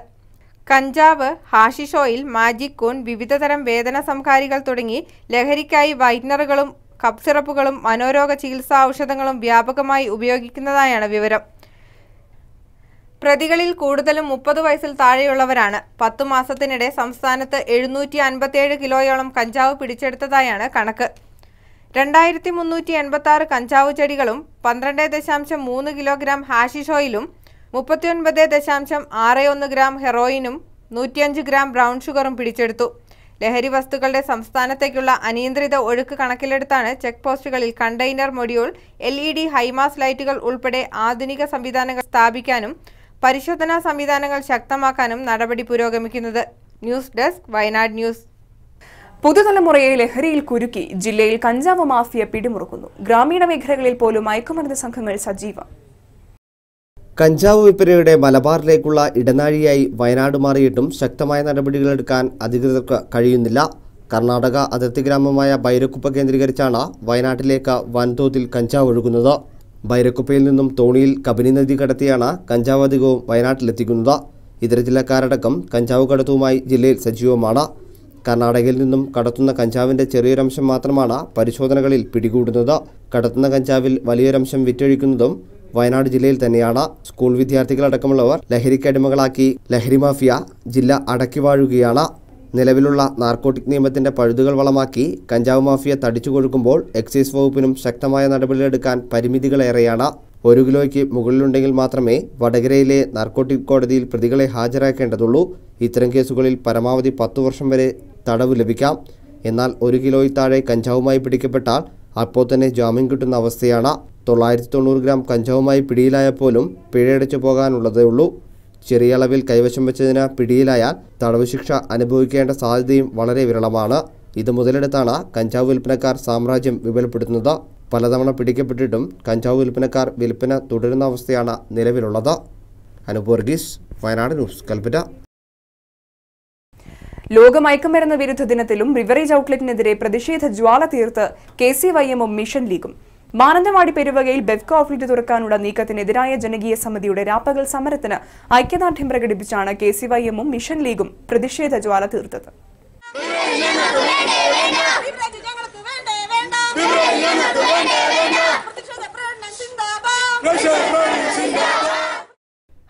കഞ്ചാവ്, ഹാഷിഷ് ഓയിൽ, മാജിക് കൂൺ, വിവിധതരം വേദന സംഹാരികൾ തുടങ്ങി ലഹരിക്കായി വൈറ്റ്നറുകളും കപ്പ് സിറപ്പുകളും മനോരോഗ ചികിത്സാ ഔഷധങ്ങളും വ്യാപകമായി ഉപയോഗിക്കുന്നതായാണ് വിവരം. പ്രതികളിൽ കൂടുതലും 30 വയസ്സിൽ താഴെയുള്ളവരാണ്. 10 മാസത്തിനിടെ സംസ്ഥാനത്ത് 757 കിലോയോളം കഞ്ചാവ് പിടിച്ചെടുത്തതായാണ് കണക്ക്. 2386 കഞ്ചാവ് ചെടികളും 12.3 കിലോഗ്രാം ഹാഷിഷ് ഓയിലും 39.61 ഗ്രാം ഹെറോയിനും 105 ഗ്രാം ബ്രൗൺ ഷുഗറും പിടിച്ചെടുത്തു. ലഹരി വസ്തുക്കളുടെ സംസ്ഥാനത്തേക്കുള്ള അനിയന്ത്രിത ഒഴുക്ക് കണക്കിലെടുത്താണ് ചെക്ക് പോസ്റ്റുകളിൽ കണ്ടെയ്നർ മൊഡ്യൂൾ, LED ഹൈമാസ് ലൈറ്റുകൾ ഉൾപ്പെടെ ആധുനിക സംവിധാനങ്ങൾ സ്ഥാപിക്കാനും പരിശോധനാ സംവിധാനങ്ങൾ ശക്തമാക്കാനും നടപടി പുരോഗമിക്കുന്നത്. News desk, Wayanad news. പുതുതലമുറയെ ലഹരിയിൽ കുരുക്കി ജില്ലയിൽ കഞ്ചാവ് മാഫിയ പിടിമുറുക്കുന്നു. ഗ്രാമീണ മേഖലകളിൽ പോലും മയക്കുമരുന്ന് സംഘങ്ങൾ സജീവം. കഞ്ചാവ് വിൽപ്പനയുടെ മലബാറിലേക്കുള്ള ഇടനാഴിയായി വയനാട് മാറിയിട്ടും ശക്തമായ നടപടികളെടുക്കാൻ അധികൃതർക്ക് കഴിയുന്നില്ല. കർണാടക അതിർത്തി ഗ്രാമമായ ബൈരക്കുപ്പ കേന്ദ്രീകരിച്ചാണ് വയനാട്ടിലേക്ക് വൻതോതിൽ കഞ്ചാവ് ഒഴുകുന്നത്. ബൈരക്കുപ്പയിൽ നിന്നും തോണിയിൽ കബനി നദി കടത്തിയാണ് കഞ്ചാവ് അധികവും വയനാട്ടിലെത്തിക്കുന്നത്. ഇതര ജില്ലക്കാരടക്കം കഞ്ചാവ് കടത്തുമായി ജില്ലയിൽ സജീവമാണ്. കർണാടകയിൽ നിന്നും കടത്തുന്ന കഞ്ചാവിന്റെ ചെറിയൊരംശം മാത്രമാണ് പരിശോധനകളിൽ പിടികൂടുന്നത്. കടത്തുന്ന കഞ്ചാവിൽ വലിയൊരംശം വിറ്റൊഴിക്കുന്നതും വയനാട് ജില്ലയിൽ തന്നെയാണ്. സ്കൂൾ വിദ്യാർത്ഥികളടക്കമുള്ളവർ ലഹരിക്കടിമകളാക്കി ലഹരി മാഫിയ ജില്ല അടക്കി വാഴുകയാണ്. നിലവിലുള്ള നാർക്കോട്ടിക് നിയമത്തിന്റെ പഴുതുകൾ വളമാക്കി കഞ്ചാവ് മാഫിയ തടിച്ചു കൊഴുക്കുമ്പോൾ എക്സൈസ് വകുപ്പിനും ശക്തമായ നടപടികളെടുക്കാൻ പരിമിതികളേറെയാണ്. 1 കിലോയ്ക്ക് മുകളിലുണ്ടെങ്കിൽ മാത്രമേ വടകരയിലെ നാർക്കോട്ടിക് കോടതിയിൽ പ്രതികളെ ഹാജരാക്കേണ്ടതുള്ളൂ. ഇത്തരം കേസുകളിൽ പരമാവധി 10 വർഷം വരെ തടവ് ലഭിക്കാം. എന്നാൽ 1 കിലോയിൽ താഴെ കഞ്ചാവുമായി പിടിക്കപ്പെട്ടാൽ അപ്പോൾ തന്നെ ജാമ്യം കിട്ടുന്ന അവസ്ഥയാണ്. 990 ഗ്രാം കഞ്ചാവുമായി പിടിയിലായപ്പോലും പിഴയടച്ചു പോകാനുള്ളതേ ഉള്ളൂ. ചെറിയ അളവിൽ കൈവശം വെച്ചതിന് പിടിയിലായാൽ തടവ് ശിക്ഷ അനുഭവിക്കേണ്ട സാധ്യതയും വളരെ വിരളമാണ്. ഇത് മുതലെടുത്താണ് കഞ്ചാവ് വിൽപ്പനക്കാർ സാമ്രാജ്യം വിപുലപ്പെടുത്തുന്നത്. പലതവണ പിടിക്കപ്പെട്ടിട്ടും കഞ്ചാവ് വിൽപ്പനക്കാർ വിൽപ്പന തുടരുന്ന അവസ്ഥയാണ് നിലവിലുള്ളത്. അനൂപ് വർഗീസ്, വയനാട് ന്യൂസ്, കൽപ്പറ്റ. ലോക മയക്കുമരുന്ന് വിരുദ്ധ ദിനത്തിലും ബിവറേജ് ഔട്ട്ലെറ്റിനെതിരെ പ്രതിഷേധ ജ്വാല തീർത്ത് KCYM-ഉം മിഷൻ ലീഗും. മാനന്തവാടി പെരുവകയിൽ ബെവ്കോ ഔട്ട്ലെറ്റ് തുറക്കാനുള്ള നീക്കത്തിനെതിരായ ജനകീയ സമിതിയുടെ രാപ്പകൽ സമരത്തിന് ഐക്യദാർഢ്യം പ്രകടിപ്പിച്ചാണ് KCYM-ഉം മിഷൻ ലീഗും പ്രതിഷേധ ജ്വാല തീർത്തത്.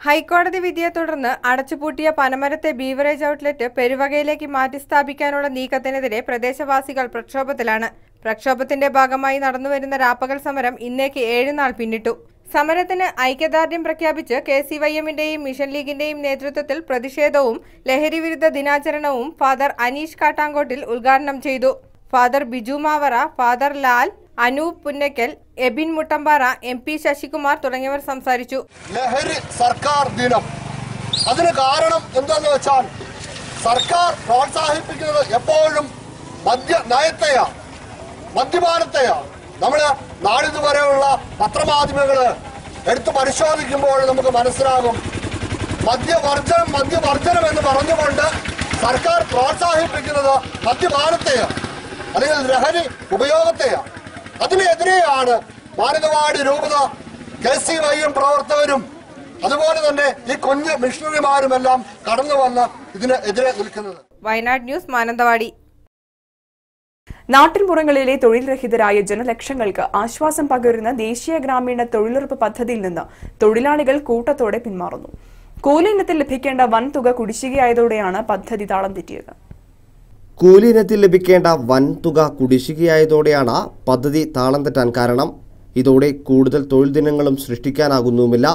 ഹൈക്കോടതി വിധിയെ തുടർന്ന് അടച്ചുപൂട്ടിയ പനമരത്തെ ബീവറേജ് ഔട്ട്ലെറ്റ് പെരുവകയിലേക്ക് മാറ്റി സ്ഥാപിക്കാനുള്ള നീക്കത്തിനെതിരെ പ്രദേശവാസികൾ പ്രക്ഷോഭത്തിലാണ്. പ്രക്ഷോഭത്തിന്റെ ഭാഗമായി നടന്നുവരുന്ന രാപ്പകൽ സമരം ഇന്നേക്ക് 7 നാൾ പിന്നിട്ടു. സമരത്തിന് ഐക്യദാർഢ്യം പ്രഖ്യാപിച്ച് KCYM-ന്റെയും മിഷൻ ലീഗിന്റെയും നേതൃത്വത്തിൽ പ്രതിഷേധവും ലഹരി വിരുദ്ധ ദിനാചരണവും ഫാദർ അനീഷ് കാട്ടാങ്കോട്ടിൽ ഉദ്ഘാടനം ചെയ്തു. Father Biju Mavara, father Lal, Anoop Punnakkal, Ebin Muttambara, MP Sasikumar തുടങ്ങിയവർ സംസാരിച്ചു. ലഹരി സർക്കാർ ദിനം, അതിന് കാരണം എന്തെന്ന് വെച്ചാൽ സർക്കാർ പ്രോത്സാഹിപ്പിക്കുന്നത് എപ്പോഴും നയത്തെയാണ്, മദ്യപാനത്തെയാണ്. നമ്മള് നാളിതുവരെയുള്ള പത്രമാധ്യമങ്ങള് എടുത്തു പരിശോധിക്കുമ്പോൾ നമുക്ക് മനസ്സിലാകും, മദ്യവർജനം എന്ന് പറഞ്ഞുകൊണ്ട് സർക്കാർ പ്രോത്സാഹിപ്പിക്കുന്നത് മദ്യപാനത്തെയാണ്, അല്ലെങ്കിൽ ലഹരി ഉപയോഗത്തെയാണ്. അതിനെതിരെയാണ് മാനന്തവാടി രൂപത KCYM പ്രവർത്തകരും അതുപോലെ തന്നെ ഈ കുഞ്ഞ് മിഷണറിമാരുമെല്ലാം കടന്നു വന്ന് ഇതിനെതിരെ നിൽക്കുന്നത്. വയനാട് ന്യൂസ്, മാനന്തവാടി. നാട്ടിൻപുറങ്ങളിലെ തൊഴിൽ രഹിതരായ ജനലക്ഷങ്ങൾക്ക് ആശ്വാസം പകരുന്ന ദേശീയ ഗ്രാമീണ തൊഴിലുറപ്പ് പദ്ധതിയിൽ നിന്ന് തൊഴിലാളികൾ കൂട്ടത്തോടെ പിന്മാറുന്നു. കൂലി ഇനത്തിൽ ലഭിക്കേണ്ട വൻ തുക കുടിശ്ശികയായതോടെയാണ് പദ്ധതി താളം തെറ്റിയത്. കൂലി ഇനത്തിൽ ലഭിക്കേണ്ട വൻ തുക കുടിശ്ശികയായതോടെയാണ് പദ്ധതി താളം തെറ്റാൻ കാരണം. ഇതോടെ കൂടുതൽ തൊഴിൽ ദിനങ്ങളും സൃഷ്ടിക്കാനാകുന്നുമില്ല.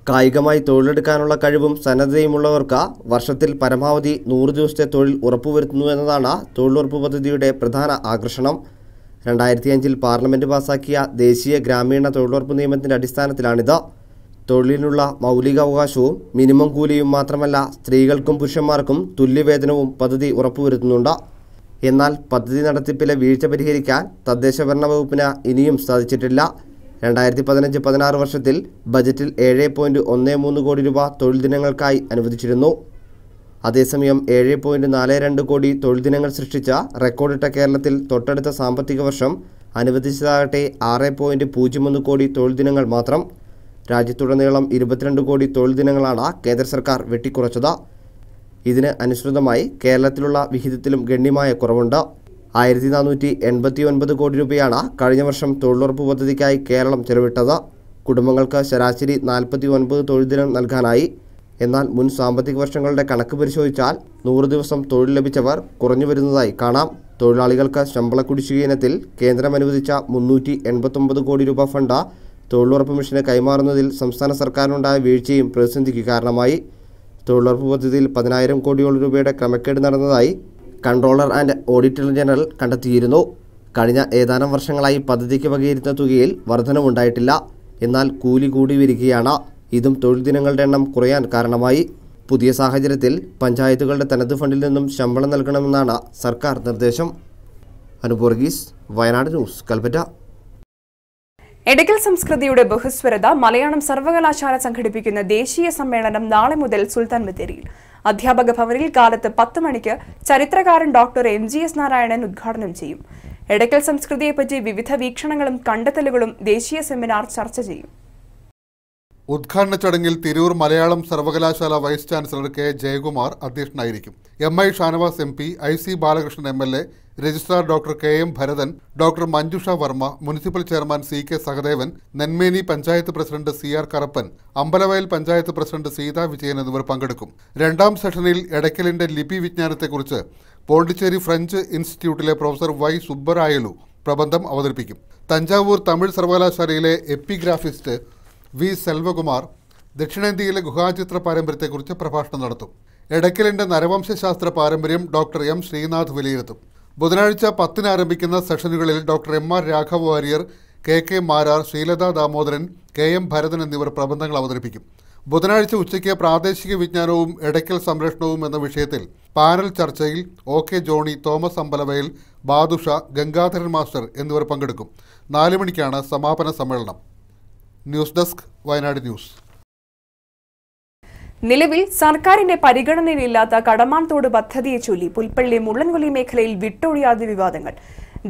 കായികമായി തൊഴിലെടുക്കാനുള്ള കഴിവും സന്നദ്ധതയുമുള്ളവർക്ക് വർഷത്തിൽ പരമാവധി 100 ദിവസത്തെ തൊഴിൽ ഉറപ്പുവരുത്തുന്നു എന്നതാണ് തൊഴിലുറപ്പ് പദ്ധതിയുടെ പ്രധാന ആകർഷണം. 2005 പാർലമെന്റ് പാസാക്കിയ ദേശീയ ഗ്രാമീണ തൊഴിലുറപ്പ് നിയമത്തിന്റെ അടിസ്ഥാനത്തിലാണിത്. തൊഴിലിനുള്ള മൗലികാവകാശവും മിനിമം കൂലിയും മാത്രമല്ല, സ്ത്രീകൾക്കും പുരുഷന്മാർക്കും തുല്യവേതനവും പദ്ധതി ഉറപ്പുവരുത്തുന്നുണ്ട്. എന്നാൽ പദ്ധതി നടത്തിപ്പിലെ വീഴ്ച പരിഹരിക്കാൻ തദ്ദേശഭരണ വകുപ്പിന് ഇനിയും സാധിച്ചിട്ടില്ല. 2015-16 വർഷത്തിൽ ബജറ്റിൽ 7.13 കോടി രൂപ തൊഴിൽ ദിനങ്ങൾക്കായി അനുവദിച്ചിരുന്നു. അതേസമയം 7.42 കോടി തൊഴിൽ ദിനങ്ങൾ സൃഷ്ടിച്ച റെക്കോർഡിട്ട കേരളത്തിൽ തൊട്ടടുത്ത സാമ്പത്തിക വർഷം അനുവദിച്ചതാകട്ടെ 6.01 കോടി തൊഴിൽ ദിനങ്ങൾ മാത്രം. രാജ്യത്തുടനീളം 22 കോടി തൊഴിൽ ദിനങ്ങളാണ് കേന്ദ്ര സർക്കാർ വെട്ടിക്കുറച്ചത്. ഇതിന് അനുസൃതമായി കേരളത്തിലുള്ള വിഹിതത്തിലും ഗണ്യമായ കുറവുണ്ട്. 1489 കോടി രൂപയാണ് കഴിഞ്ഞ വർഷം തൊഴിലുറപ്പ് പദ്ധതിക്കായി കേരളം ചെലവിട്ടത്. കുടുംബങ്ങൾക്ക് ശരാശരി 49 തൊഴിൽ ദിനം നൽകാനായി. എന്നാൽ മുൻ സാമ്പത്തിക വർഷങ്ങളുടെ കണക്ക് പരിശോധിച്ചാൽ 100 ദിവസം തൊഴിൽ ലഭിച്ചവർ കുറഞ്ഞു വരുന്നതായി കാണാം. തൊഴിലാളികൾക്ക് ശമ്പള കുടിശ്ശിക ഇനത്തിൽ കേന്ദ്രം അനുവദിച്ച 389 കോടി രൂപ ഫണ്ട് തൊഴിലുറപ്പ് മിഷന് കൈമാറുന്നതിൽ സംസ്ഥാന സർക്കാരിനുണ്ടായ വീഴ്ചയും പ്രതിസന്ധിക്ക് കാരണമായി. തൊഴിലുറപ്പ് പദ്ധതിയിൽ 10,000 കോടിയോളം രൂപയുടെ ക്രമക്കേട് നടന്നതായി കൺട്രോളർ ആൻഡ് ഓഡിറ്റർ ജനറൽ കണ്ടെത്തിയിരുന്നു. കഴിഞ്ഞ ഏതാനും വർഷങ്ങളായി പദ്ധതിക്ക് വകയിരുന്ന തുകയിൽ വർധനവുണ്ടായിട്ടില്ല. എന്നാൽ കൂലി കൂടി വരികയാണ്. ഇതും തൊഴിൽ ദിനങ്ങളുടെ എണ്ണം കുറയാൻ കാരണമായി. പുതിയ സാഹചര്യത്തിൽ പഞ്ചായത്തുകളുടെ തനത് ഫണ്ടിൽ നിന്നും ശമ്പളം നൽകണമെന്നാണ് സർക്കാർ നിർദ്ദേശം. അനുപൂർഗീസ്, വയനാട് ന്യൂസ്, കൽപ്പറ്റ. എടക്കൽ സംസ്കൃതിയുടെ ബഹുസ്വരത മലയാളം സർവകലാശാല സംഘടിപ്പിക്കുന്ന ദേശീയ സമ്മേളനം നാളെ മുതൽ സുൽത്താൻ ബത്തേരിയിൽ അധ്യാപക ഭവനിൽ കാലത്ത് 10 മണിക്ക് ചരിത്രകാരൻ ഡോക്ടർ MGS നാരായണൻ ഉദ്ഘാടനം ചെയ്യും. എടക്കൽ സംസ്കൃതിയെപ്പറ്റി വിവിധ വീക്ഷണങ്ങളും കണ്ടെത്തലുകളും ദേശീയ സെമിനാർ ചർച്ച ചെയ്യും. ഉദ്ഘാടന ചടങ്ങിൽ തിരൂർ മലയാളം സർവകലാശാല വൈസ് ചാൻസലർ കെ ജയകുമാർ അധ്യക്ഷനായിരിക്കും. MI Shanavas MP, IC Balakrishnan MLA, registrar doctor KM Bharathan, doctor Manjusha Varma, municipal chairman CK Sahadevan, Nenmeni panchayat president CR Karappan, Ambalavayal panchayat president Seetha Vijayan എന്നിവർ പങ്കെടുക്കും. രണ്ടാം സെഷനിൽ എടക്കലിന്റെ ലിപി വിജ്ഞാനത്തെക്കുറിച്ച് പോണ്ടിച്ചേരി ഫ്രഞ്ച് ഇൻസ്റ്റിറ്റ്യൂട്ടിലെ പ്രൊഫസർ Y സുബ്ബരായലു പ്രബന്ധം അവതരിപ്പിക്കും. തഞ്ചാവൂർ തമിഴ് സർവകലാശാലയിലെ എപ്പിഗ്രാഫിസ്റ്റ് V സെൽവകുമാർ ദക്ഷിണേന്ത്യയിലെ ഗുഹാചിത്ര പാരമ്പര്യത്തെക്കുറിച്ച് പ്രഭാഷണം നടത്തും. എടക്കലിന്റെ നരവംശശാസ്ത്ര പാരമ്പര്യം ഡോക്ടർ M ശ്രീനാഥ് വിലയിരുത്തും. ബുധനാഴ്ച 10-ന് ആരംഭിക്കുന്ന സെഷനുകളിൽ doctor MR Raghava Warrier, KK Marar, Sreelatha Damodaran, KM Bharathan എന്നിവർ പ്രബന്ധങ്ങൾ അവതരിപ്പിക്കും. ബുധനാഴ്ച ഉച്ചയ്ക്ക് പ്രാദേശിക വിജ്ഞാനവും എടക്കൽ സംരക്ഷണവും എന്ന വിഷയത്തിൽ പാനൽ ചർച്ചയിൽ OK Johnny, Thomas Ambalavayal, Badusha, Gangadharan master എന്നിവർ പങ്കെടുക്കും. 4 മണിക്കാണ് സമാപന സമ്മേളനം. News desk, Wayanad news. നിലവിൽ സർക്കാരിന്റെ പരിഗണനയിലില്ലാത്ത കടമാൻതോട് പദ്ധതിയെ ചൊല്ലി പുൽപ്പള്ളി മുള്ളൻകൊല്ലി മേഖലയിൽ വിട്ടൊഴിയാതെ വിവാദങ്ങൾ.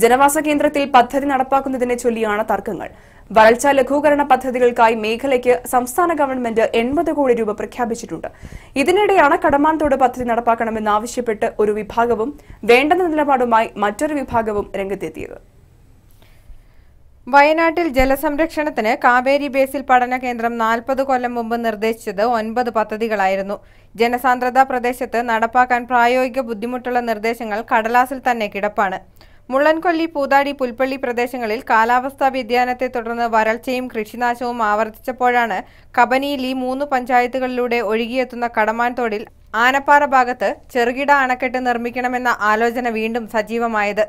ജനവാസ കേന്ദ്രത്തിൽ പദ്ധതി നടപ്പാക്കുന്നതിനെ ചൊല്ലിയാണ് തർക്കങ്ങൾ. വരൾച്ച ലഘൂകരണ പദ്ധതികൾക്കായി മേഖലയ്ക്ക് സംസ്ഥാന ഗവൺമെന്റ് 80 കോടി രൂപ പ്രഖ്യാപിച്ചിട്ടുണ്ട്. ഇതിനിടെയാണ് കടമാൻതോട് പദ്ധതി നടപ്പാക്കണമെന്നാവശ്യപ്പെട്ട് ഒരു വിഭാഗവും വേണ്ടെന്ന നിലപാടുമായി മറ്റൊരു വിഭാഗവും രംഗത്തെത്തിയത്. വയനാട്ടിൽ ജലസംരക്ഷണത്തിന് കാവേരി ബേസിൽ പഠന കേന്ദ്രം 40 കൊല്ലം മുമ്പ് നിർദ്ദേശിച്ചത് 9 പദ്ധതികളായിരുന്നു. ജനസാന്ദ്രതാ പ്രദേശത്ത് നടപ്പാക്കാൻ പ്രായോഗിക ബുദ്ധിമുട്ടുള്ള നിർദ്ദേശങ്ങൾ കടലാസിൽ തന്നെ കിടപ്പാണ്. മുള്ളൻകൊല്ലി, പൂതാടി, പുൽപ്പള്ളി പ്രദേശങ്ങളിൽ കാലാവസ്ഥാ വ്യതിയാനത്തെ തുടർന്ന് വരൾച്ചയും കൃഷിനാശവും ആവർത്തിച്ചപ്പോഴാണ് കബനിയിൽ ഈ 3 പഞ്ചായത്തുകളിലൂടെ ഒഴുകിയെത്തുന്ന കടമാൻതോടിൽ ആനപ്പാറ ഭാഗത്ത് ചെറുകിട അണക്കെട്ട് നിർമ്മിക്കണമെന്ന ആലോചന വീണ്ടും സജീവമായത്.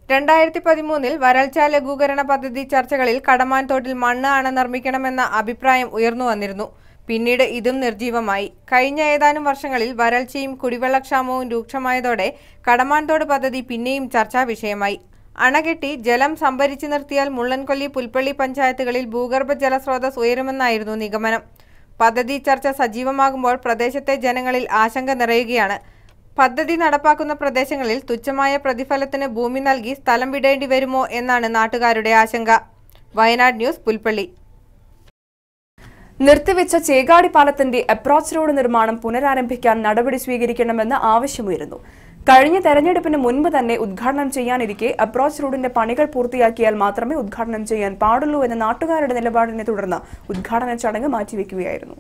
2013-ൽ വരൾച്ചാ ലഘൂകരണ പദ്ധതി ചർച്ചകളിൽ കടമാൻതോട്ടിൽ മണ്ണ് അണ നിർമ്മിക്കണമെന്ന അഭിപ്രായം ഉയർന്നു വന്നിരുന്നു. പിന്നീട് ഇതും നിർജീവമായി. കഴിഞ്ഞ ഏതാനും വർഷങ്ങളിൽ വരൾച്ചയും കുടിവെള്ളക്ഷാമവും രൂക്ഷമായതോടെ കടമാൻതോട് പദ്ധതി പിന്നെയും ചർച്ചാ വിഷയമായി. അണകെട്ടി ജലം സംഭരിച്ചു നിർത്തിയാൽ മുള്ളൻകൊല്ലി, പുൽപ്പള്ളി പഞ്ചായത്തുകളിൽ ഭൂഗർഭ ജലസ്രോതസ് ഉയരുമെന്നായിരുന്നു നിഗമനം. പദ്ധതി ചർച്ച സജീവമാകുമ്പോൾ പ്രദേശത്തെ ജനങ്ങളിൽ ആശങ്ക നിറയുകയാണ്. പദ്ധതി നടപ്പാക്കുന്ന പ്രദേശങ്ങളിൽ തുച്ഛമായ പ്രതിഫലത്തിന് ഭൂമി നൽകി സ്ഥലം വിടേണ്ടി വരുമോ എന്നാണ് നാട്ടുകാരുടെ ആശങ്ക. വയനാട് ന്യൂസ്, പുൽപ്പള്ളി. നിർത്തിവെച്ച ചേകാടി പാലത്തിന്റെ അപ്രോച്ച് റോഡ് നിർമ്മാണം പുനരാരംഭിക്കാൻ നടപടി സ്വീകരിക്കണമെന്ന് ആവശ്യമുയരുന്നു. കഴിഞ്ഞ തെരഞ്ഞെടുപ്പിന് മുൻപ് തന്നെ ഉദ്ഘാടനം ചെയ്യാനിരിക്കെ അപ്രോച്ച് റോഡിന്റെ പണികൾ പൂർത്തിയാക്കിയാൽ മാത്രമേ ഉദ്ഘാടനം ചെയ്യാൻ പാടുള്ളൂ എന്ന നാട്ടുകാരുടെ നിലപാടിനെ തുടർന്ന് ഉദ്ഘാടന ചടങ്ങ് മാറ്റിവെക്കുകയായിരുന്നു.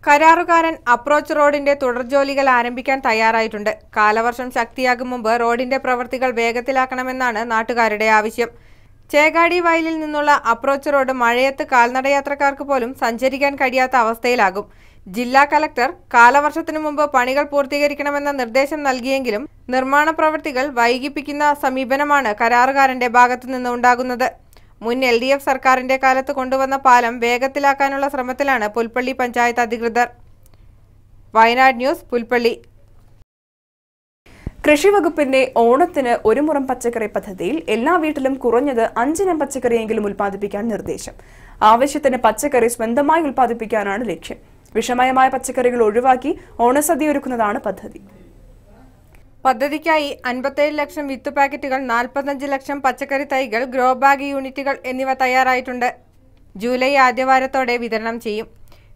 കരാറുകാരൻ അപ്രോച്ച് റോഡിന്റെ തുടർജോലികൾ ആരംഭിക്കാൻ തയ്യാറായിട്ടുണ്ട്. കാലവർഷം ശക്തിയാകും മുമ്പ് റോഡിന്റെ പ്രവൃത്തികൾ വേഗത്തിലാക്കണമെന്നാണ് നാട്ടുകാരുടെ ആവശ്യം. ചേകാടി വയലിൽ നിന്നുള്ള അപ്രോച്ച് റോഡ് മഴയത്ത് കാൽനടയാത്രക്കാർക്ക് പോലും സഞ്ചരിക്കാൻ കഴിയാത്ത അവസ്ഥയിലാകും. ജില്ലാ കലക്ടർ കാലവർഷത്തിനു മുമ്പ് പണികൾ പൂർത്തീകരിക്കണമെന്ന നിർദ്ദേശം നൽകിയെങ്കിലും നിർമ്മാണ പ്രവൃത്തികൾ വൈകിപ്പിക്കുന്ന സമീപനമാണ് കരാറുകാരന്റെ ഭാഗത്തുനിന്ന് ഉണ്ടാകുന്നത്. മുൻ LDF സർക്കാരിന്റെ കാലത്ത് കൊണ്ടുവന്ന പാലം വേഗത്തിലാക്കാനുള്ള ശ്രമത്തിലാണ് പുൽപ്പള്ളി പഞ്ചായത്ത് അധികൃതർ. വയനാട് ന്യൂസ്, പുൽപ്പള്ളി. കൃഷിവകുപ്പിന്റെ ഓണത്തിന് ഒരു മുറം പച്ചക്കറി പദ്ധതിയിൽ എല്ലാ വീട്ടിലും കുറഞ്ഞത് 5 ഇനം പച്ചക്കറിയെങ്കിലും ഉൽപ്പാദിപ്പിക്കാൻ നിർദ്ദേശം. ആവശ്യത്തിന് പച്ചക്കറി സ്വന്തമായി ഉൽപ്പാദിപ്പിക്കാനാണ് ലക്ഷ്യം. വിഷമയമായ പച്ചക്കറികൾ ഒഴിവാക്കി ഓണസദ്യ ഒരുക്കുന്നതാണ് പദ്ധതി. പദ്ധതിക്കായി 57 ലക്ഷം വിത്ത് പാക്കറ്റുകൾ, 45 ലക്ഷം പച്ചക്കറി തൈകൾ, ഗ്രോ ബാഗ് യൂണിറ്റുകൾ എന്നിവ തയ്യാറായിട്ടുണ്ട്. ജൂലൈ ആദ്യവാരത്തോടെ വിതരണം ചെയ്യും.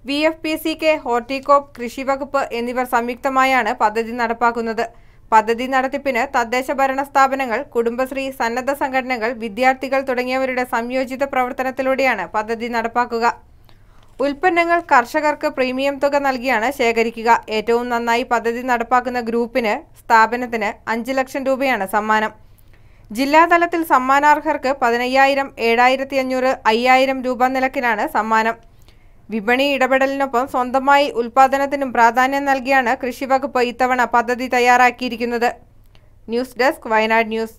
VFPCK, ഹോർട്ടികോപ്പ്, കൃഷിവകുപ്പ് എന്നിവർ സംയുക്തമായാണ് പദ്ധതി നടപ്പാക്കുന്നത്. പദ്ധതി നടത്തിപ്പിന് തദ്ദേശ ഭരണ സ്ഥാപനങ്ങൾ, കുടുംബശ്രീ, സന്നദ്ധ സംഘടനകൾ, വിദ്യാർത്ഥികൾ തുടങ്ങിയവരുടെ സംയോജിത പ്രവർത്തനത്തിലൂടെയാണ് പദ്ധതി നടപ്പാക്കുക. ഉൽപ്പന്നങ്ങൾ കർഷകർക്ക് പ്രീമിയം തുക നൽകിയാണ് ശേഖരിക്കുക. ഏറ്റവും നന്നായി പദ്ധതി നടപ്പാക്കുന്ന ഗ്രൂപ്പിന്, സ്ഥാപനത്തിന് 5 ലക്ഷം രൂപയാണ് സമ്മാനം. ജില്ലാതലത്തിൽ സമ്മാനാർഹർക്ക് 15,000, 7,500, 5,000 രൂപ നിരക്കിലാണ് സമ്മാനം. വിപണി ഇടപെടലിനൊപ്പം സ്വന്തമായി ഉൽപാദനത്തിനും പ്രാധാന്യം നൽകിയാണ് കൃഷിവകുപ്പ് ഇത്തവണ പദ്ധതി തയ്യാറാക്കിയിരിക്കുന്നത്. News desk, Wayanad news.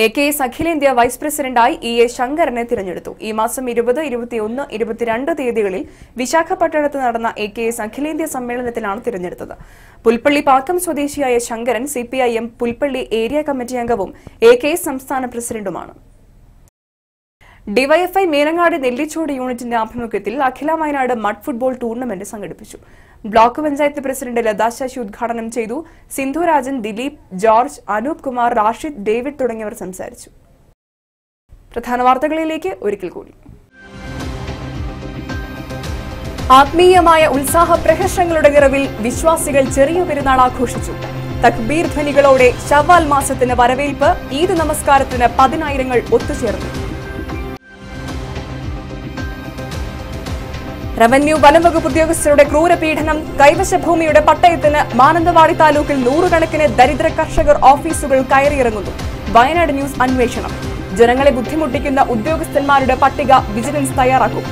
AKS അഖിലേന്ത്യാ വൈസ് പ്രസിഡന്റായി EA ശങ്കരനെ തിരഞ്ഞെടുത്തു. ഈ മാസം 20, 21, 22 തീയതികളിൽ വിശാഖപട്ടണത്ത് നടന്ന AKS അഖിലേന്ത്യാ സമ്മേളനത്തിലാണ് തിരഞ്ഞെടുത്തത്. പുൽപ്പള്ളി പാക്കം സ്വദേശിയായ Sankaran CPIM Pulpally area committee അംഗവും AKS സംസ്ഥാന പ്രസിഡന്റുമാണ്. ഡിവൈഎഫ്ഐ മീനങ്ങാട് നെല്ലിച്ചോട് യൂണിറ്റിന്റെ ആഭിമുഖ്യത്തിൽ അഖില വയനാട് മഡ് ഫുട്ബോൾ ടൂർണമെന്റ് സംഘടിപ്പിച്ചു. ബ്ലോക്ക് പഞ്ചായത്ത് പ്രസിഡന്റ് ലതാ ശശി ഉദ്ഘാടനം ചെയ്തു. സിന്ധുരാജൻ, ദിലീപ്, ജോർജ്, അനൂപ് കുമാർ, റാഷിദ്, ഡേവിഡ് തുടങ്ങിയവർ സംസാരിച്ചു. പ്രധാന വാർത്തകളിലേക്ക് ഒരിക്കൽ കൂടി. ആത്മീയമായ ഉത്സാഹ പ്രഹർഷങ്ങളുടെ നിറവിൽ വിശ്വാസികൾ ചെറിയ പെരുന്നാൾ ആഘോഷിച്ചു. തക്ബീർ ധ്വനികളോടെ ശവ്വാൽ മാസത്തിന് വരവേൽപ്പ്. ഈദ് നമസ്കാരത്തിന് 10,000 ഒത്തുചേർന്നു. റവന്യൂ വനംവകുപ്പ് ഉദ്യോഗസ്ഥരുടെ ക്രൂരപീഡനം. കൈവശഭൂമിയുടെ പട്ടയത്തിന് മാനന്തവാടി താലൂക്കിൽ 100 കണക്കിന് ദരിദ്ര കർഷകർ ഓഫീസുകൾ കയറിയിറങ്ങുന്നു. വയനാട് ന്യൂസ് അന്വേഷണം. ജനങ്ങളെ ബുദ്ധിമുട്ടിക്കുന്ന ഉദ്യോഗസ്ഥന്മാരുടെ പട്ടിക വിജിലൻസ് തയ്യാറാക്കും.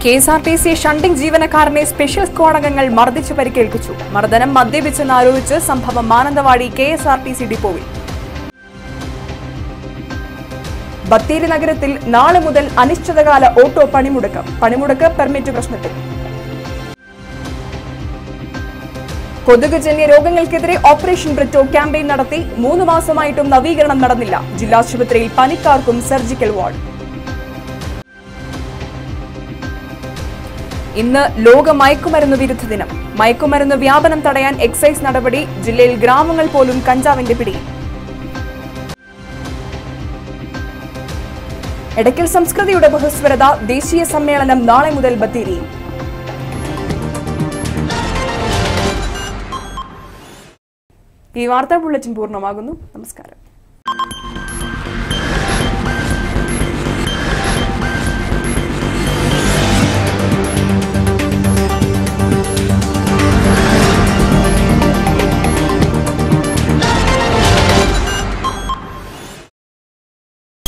KSRTC ഷണ്ടിംഗ് ജീവനക്കാരനെ സ്പെഷ്യൽ സ്ക്വാഡ് അംഗങ്ങൾ മർദ്ദിച്ച് പരിക്കേൽപ്പിച്ചു. മർദ്ദനം മദ്യപിച്ചെന്നാരോപിച്ച് സംഭവം മാനന്തവാടി KSRTC ഡിപ്പോയിൽ. ബത്തേരി നഗരത്തിൽ നാളെ മുതൽ അനിശ്ചിതകാല ഓട്ടോ പണിമുടക്ക് പെർമിറ്റ് പ്രശ്നത്തിൽ. കൊതുകുജന്യ രോഗങ്ങൾക്കെതിരെ ഓപ്പറേഷൻ ബ്രിട്ടോ ക്യാമ്പയിൻ നടത്തി. 3 മാസമായിട്ടും നവീകരണം നടന്നില്ല. ജില്ലാശുപത്രിയിൽ പനിക്കാർക്കും സർജിക്കൽ വാർഡ്. ഇന്ന് ലോക മയക്കുമരുന്ന് വിരുദ്ധ ദിനം. മയക്കുമരുന്ന് വ്യാപനം തടയാൻ എക്സൈസ് നടപടി. ജില്ലയിൽ ഗ്രാമങ്ങൾ പോലും കഞ്ചാവിന്റെ പിടിയിൽ. എടക്കൽ സംസ്കൃതിയുടെ ബഹുസ്വരത ദേശീയ സമ്മേളനം നാളെ മുതൽ ബത്തേരിയിൽ. ഈ വാർത്താ ബുള്ളറ്റിൻ പൂർണ്ണമാകുന്നു. നമസ്കാരം.